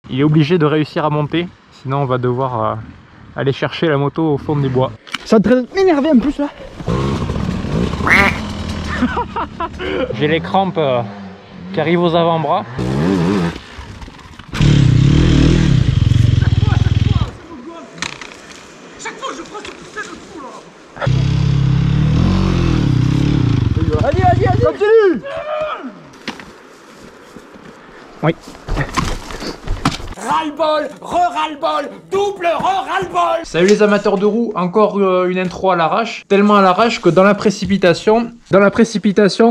Il est obligé de réussir à monter, sinon on va devoir aller chercher la moto au fond des bois. Ça est en train de m'énerver en plus là. J'ai les crampes qui arrivent aux avant-bras. Vas-y, vas-y, vas-y. Continue. Oui. Ras-le-bol, re-ras-le-bol, double re-ras-le-bol. Salut les amateurs de roues, encore une intro à l'arrache. Tellement à l'arrache que dans la précipitation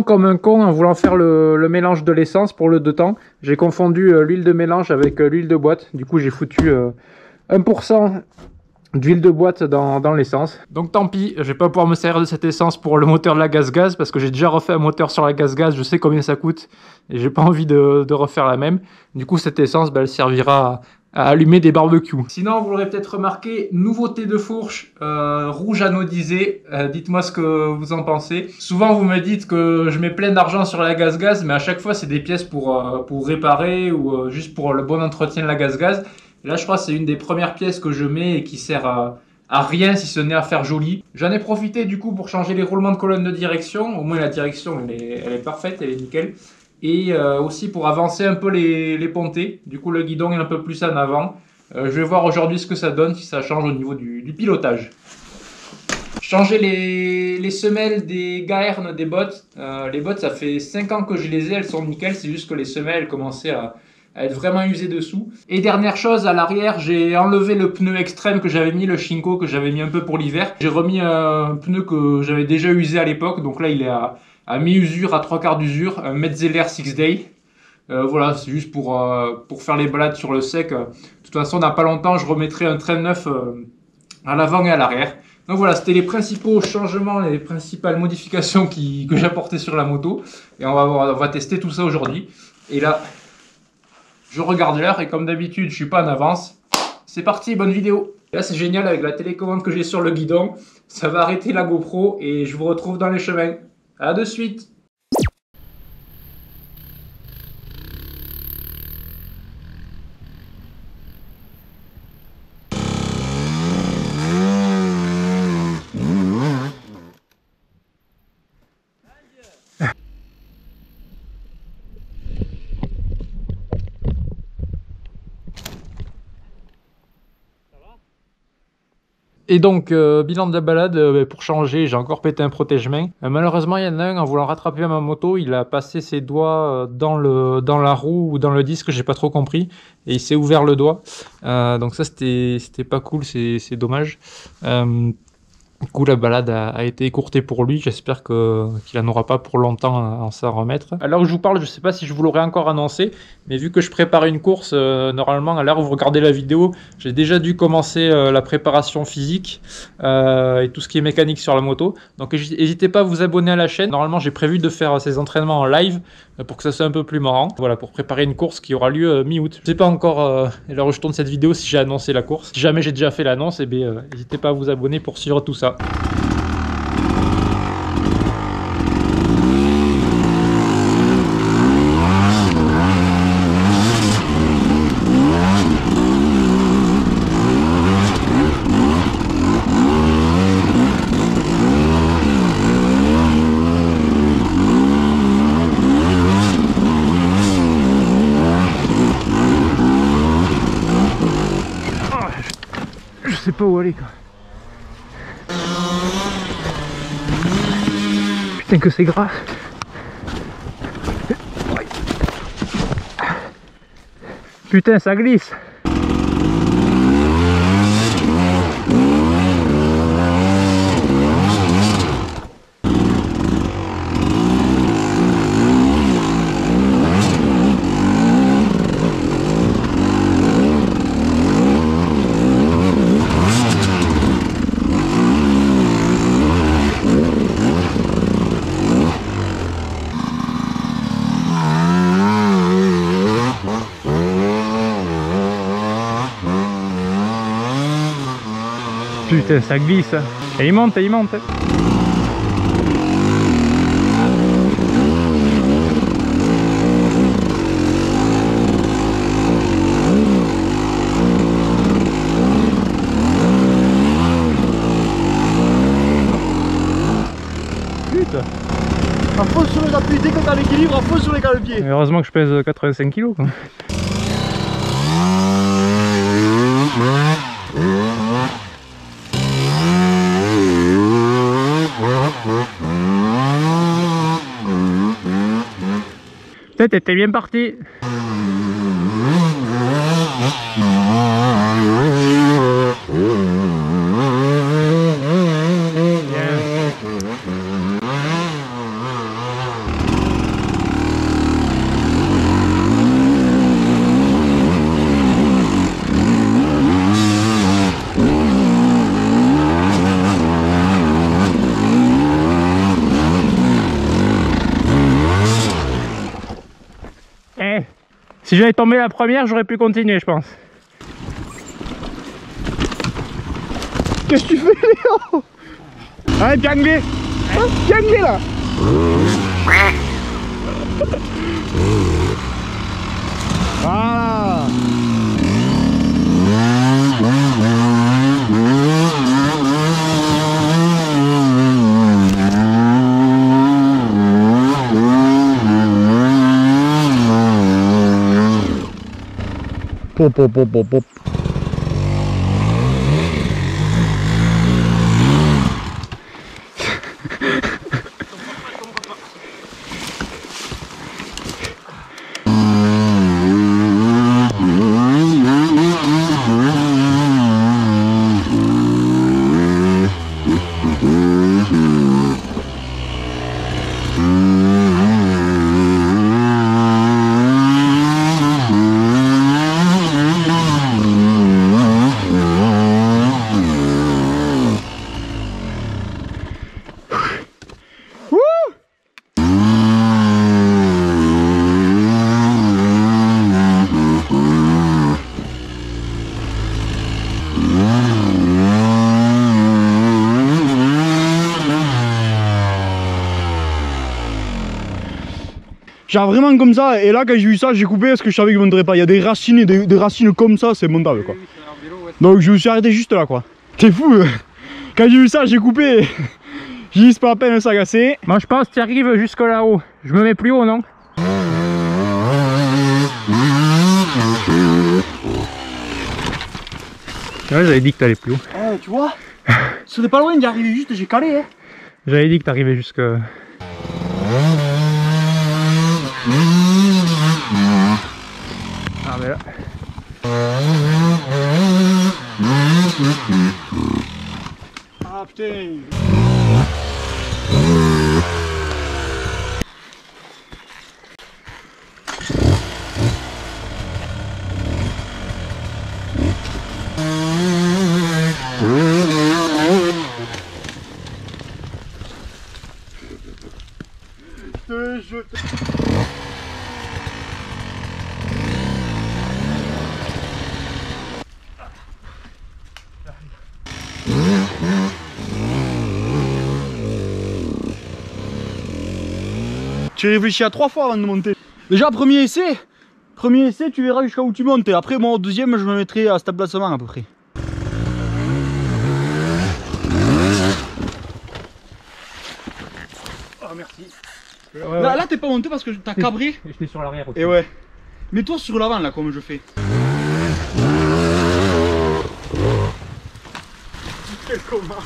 comme un con en voulant faire le mélange de l'essence pour le 2 temps, j'ai confondu l'huile de mélange avec l'huile de boîte. Du coup j'ai foutu 1% d'huile de boîte dans l'essence. Donc tant pis, je vais pas pouvoir me servir de cette essence pour le moteur de la gaz-gaz parce que j'ai déjà refait un moteur sur la gaz-gaz, je sais combien ça coûte et j'ai pas envie de refaire la même. Du coup cette essence elle servira à allumer des barbecues. Sinon vous l'aurez peut-être remarqué, nouveauté de fourche, rouge anodisé, dites-moi ce que vous en pensez. Souvent vous me dites que je mets plein d'argent sur la gaz-gaz mais à chaque fois c'est des pièces pour réparer ou juste pour le bon entretien de la gaz-gaz. Et là, je crois que c'est une des premières pièces que je mets et qui sert à rien si ce n'est à faire joli. J'en ai profité du coup pour changer les roulements de colonne de direction. Au moins la direction, elle est parfaite, elle est nickel. Et aussi pour avancer un peu les pontées. Du coup, le guidon est un peu plus en avant. Je vais voir aujourd'hui ce que ça donne, si ça change au niveau du pilotage. Changer les semelles des Gaerne des bottes. Les bottes, ça fait 5 ans que je les ai, elles sont nickel. C'est juste que les semelles elles commençaient à être vraiment usé dessous. Et dernière chose, à l'arrière, j'ai enlevé le pneu extrême que j'avais mis, le Shinko que j'avais mis un peu pour l'hiver. J'ai remis un pneu que j'avais déjà usé à l'époque, donc là il est à mi-usure, à 3/4 d'usure, un Metzeler 6 Day. Voilà, c'est juste pour faire les balades sur le sec. De toute façon, dans pas longtemps, je remettrai un train neuf à l'avant et à l'arrière. Donc voilà, c'était les principaux changements, les principales modifications que j'apportais sur la moto. Et on va tester tout ça aujourd'hui. Et là, je regarde l'heure et comme d'habitude, je suis pas en avance. C'est parti, bonne vidéo. Là, c'est génial avec la télécommande que j'ai sur le guidon. Ça va arrêter la GoPro et je vous retrouve dans les chemins. À de suite. Et donc, bilan de la balade, pour changer, j'ai encore pété un protège-main. Malheureusement, il y en a un, en voulant rattraper ma moto, il a passé ses doigts dans la roue ou dans le disque, j'ai pas trop compris, et il s'est ouvert le doigt. Donc ça, c'était pas cool, c'est dommage. Du coup, la balade a été écourtée pour lui. J'espère qu'il n'en aura pas pour longtemps à s'en remettre. À l'heure où je vous parle, je ne sais pas si je vous l'aurais encore annoncé, mais vu que je prépare une course, normalement, à l'heure où vous regardez la vidéo, j'ai déjà dû commencer la préparation physique et tout ce qui est mécanique sur la moto. Donc, n'hésitez pas à vous abonner à la chaîne. Normalement, j'ai prévu de faire ces entraînements en live pour que ça soit un peu plus marrant. Voilà, pour préparer une course qui aura lieu mi-août. Je ne sais pas encore, à l'heure où je tourne cette vidéo, si j'ai annoncé la course. Si jamais j'ai déjà fait l'annonce, eh bien, n'hésitez pas à vous abonner pour suivre tout ça. Je sais pas où aller quoi. Putain que c'est gras. Putain ça glisse. Putain, ça glisse. Et il monte, et il monte. sur les appuis, dès que t'as l'équilibre, à fond sur les cale-pieds. Heureusement que je pèse 85 kg quoi. Peut-être t'étais bien parti. Si j'avais tombé la première, j'aurais pu continuer, je pense. Qu'est-ce que tu fais, Léo? Allez, bien glé. Bien glé là. Voilà. Pop, pop, pop, pop, pop. Genre vraiment comme ça, et là quand j'ai eu ça, j'ai coupé parce que je savais qu'il ne monterait pas. Il y a des racines et des racines comme ça, c'est montable quoi. Donc je me suis arrêté juste là quoi. T'es fou. Quand j'ai eu ça, j'ai coupé. J'ai dit c'est pas la peine de s'agacer. Moi je pense que tu arrives jusque là-haut. Je me mets plus haut, non? Ouais, j'avais dit que t'allais plus haut. Eh, tu vois, ce serait pas loin d'y arriver, juste j'ai calé. Hein. J'avais dit que t'arrivais jusque... Ah mais là... Ah putain. Tu réfléchis à 3 fois avant de monter. Déjà premier essai, tu verras jusqu'à où tu montes. Et après moi au deuxième je me mettrai à cet emplacement à peu près. Oh merci. Ouais, là t'es pas monté parce que t'as cabré. J'étais sur l'arrière aussi. Et ouais. Mets-toi sur l'avant là comme je fais. Quel connard.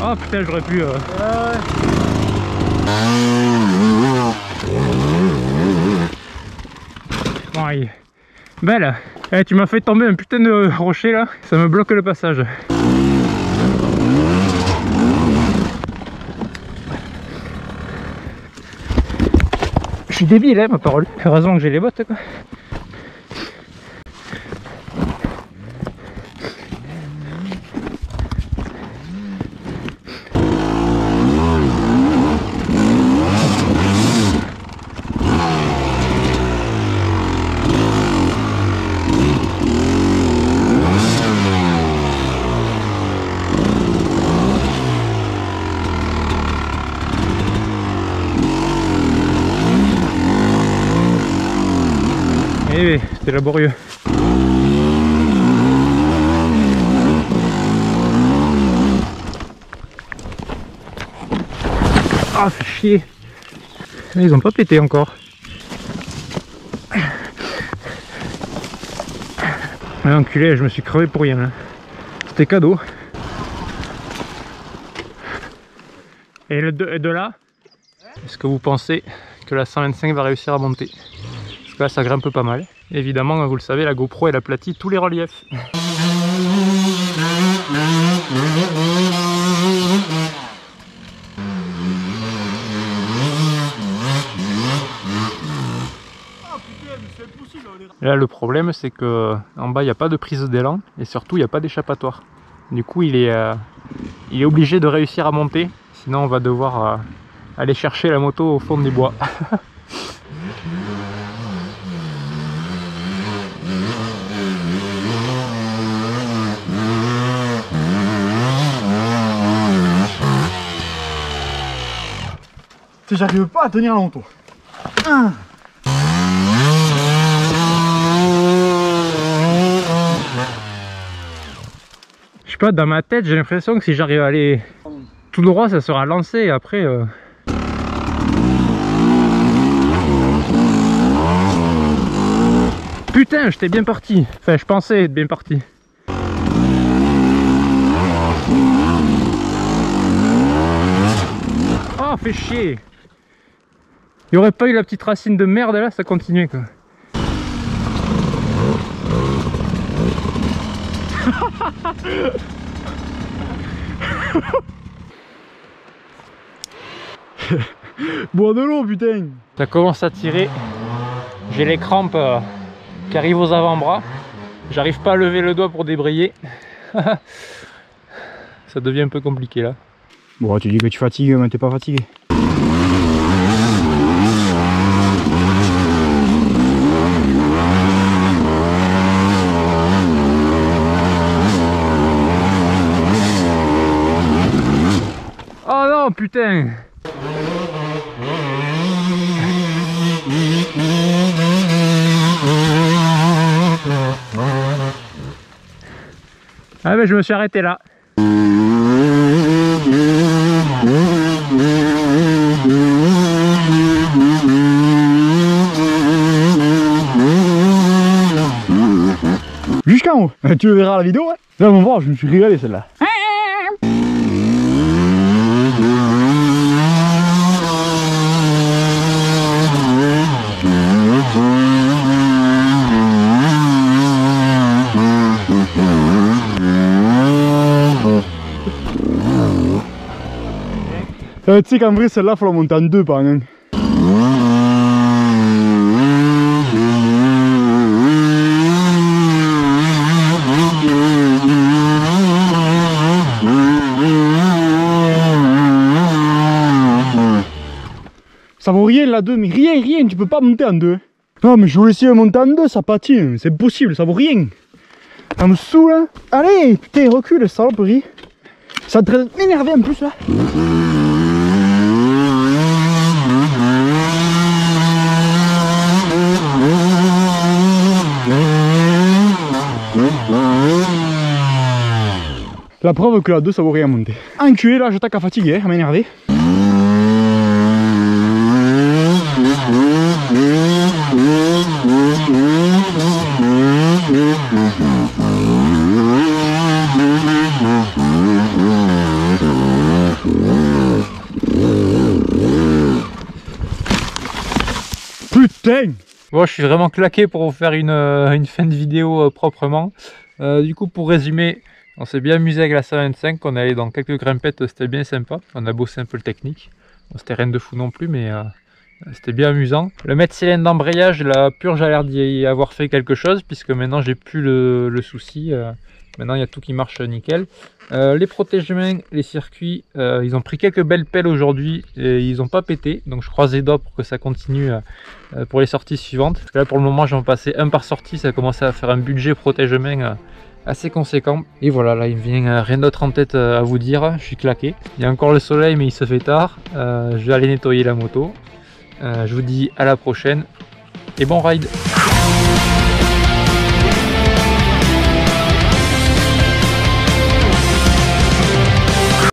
Ah putain, j'aurais pu... Bon, allez. Belle. Eh, tu m'as fait tomber un putain de rocher là, ça me bloque le passage. Je suis débile hein, ma parole. Heureusement que j'ai les bottes quoi. C'était laborieux. Ah, fait chier. Ils ont pas pété encore. Ah, enculé, je me suis crevé pour rien. Hein. C'était cadeau. Et de là, est-ce que vous pensez que la 125 va réussir à monter? Parce que là, ça grimpe pas mal. Évidemment, vous le savez, la GoPro elle aplatit tous les reliefs. Et là, le problème, c'est que en bas, il n'y a pas de prise d'élan et surtout, il n'y a pas d'échappatoire. Du coup, il est obligé de réussir à monter, sinon on va devoir aller chercher la moto au fond des bois. J'arrive pas à tenir la moto. Je sais pas, dans ma tête, j'ai l'impression que si j'arrive à aller tout droit, ça sera lancé et après... Putain, j'étais bien parti. Enfin, je pensais être bien parti. Oh, fait chier. Il n'y aurait pas eu la petite racine de merde là, ça continuait quoi. Bois de l'eau, putain. Ça commence à tirer. J'ai les crampes qui arrivent aux avant-bras. J'arrive pas à lever le doigt pour débrayer. Ça devient un peu compliqué là. Bon, tu dis que tu fatigues, mais t'es pas fatigué. Oh non, putain! Ah ben je me suis arrêté là. Jusqu'en haut. Tu le verras à la vidéo, ouais. Là, on va voir, je me suis régalé celle-là. Tu sais qu'en vrai celle-là faut la monter en deux par exemple. Ça vaut rien la 2, mais rien, tu peux pas monter en deux. Non mais je voulais essayer de monter en deux, ça patine, c'est possible, ça vaut rien. Ça me saoule hein. Allez, putain recule saloperie. Ça te traite m'énerver en plus là. La preuve que la 2 ça vaut rien monter. Enculé là, j'attaque à fatiguer, à m'énerver. Putain! Bon, je suis vraiment claqué pour vous faire une fin de vidéo proprement. Du coup, pour résumer, on s'est bien amusé avec la 125, on est allé dans quelques grimpettes, c'était bien sympa. On a bossé un peu le technique. Bon, c'était rien de fou non plus, mais c'était bien amusant. Le mètre cylindre d'embrayage, la purge a l'air d'y avoir fait quelque chose, puisque maintenant j'ai plus le souci. Maintenant il y a tout qui marche nickel. Les protège-mains, les circuits, ils ont pris quelques belles pelles aujourd'hui et ils n'ont pas pété. Donc je croise les doigts pour que ça continue pour les sorties suivantes. Parce que là pour le moment j'en passais un par sortie, ça a commencé à faire un budget protège-mains assez conséquent. Et voilà, là il me vient rien d'autre en tête à vous dire, je suis claqué. Il y a encore le soleil mais il se fait tard. Je vais aller nettoyer la moto. Je vous dis à la prochaine et bon ride.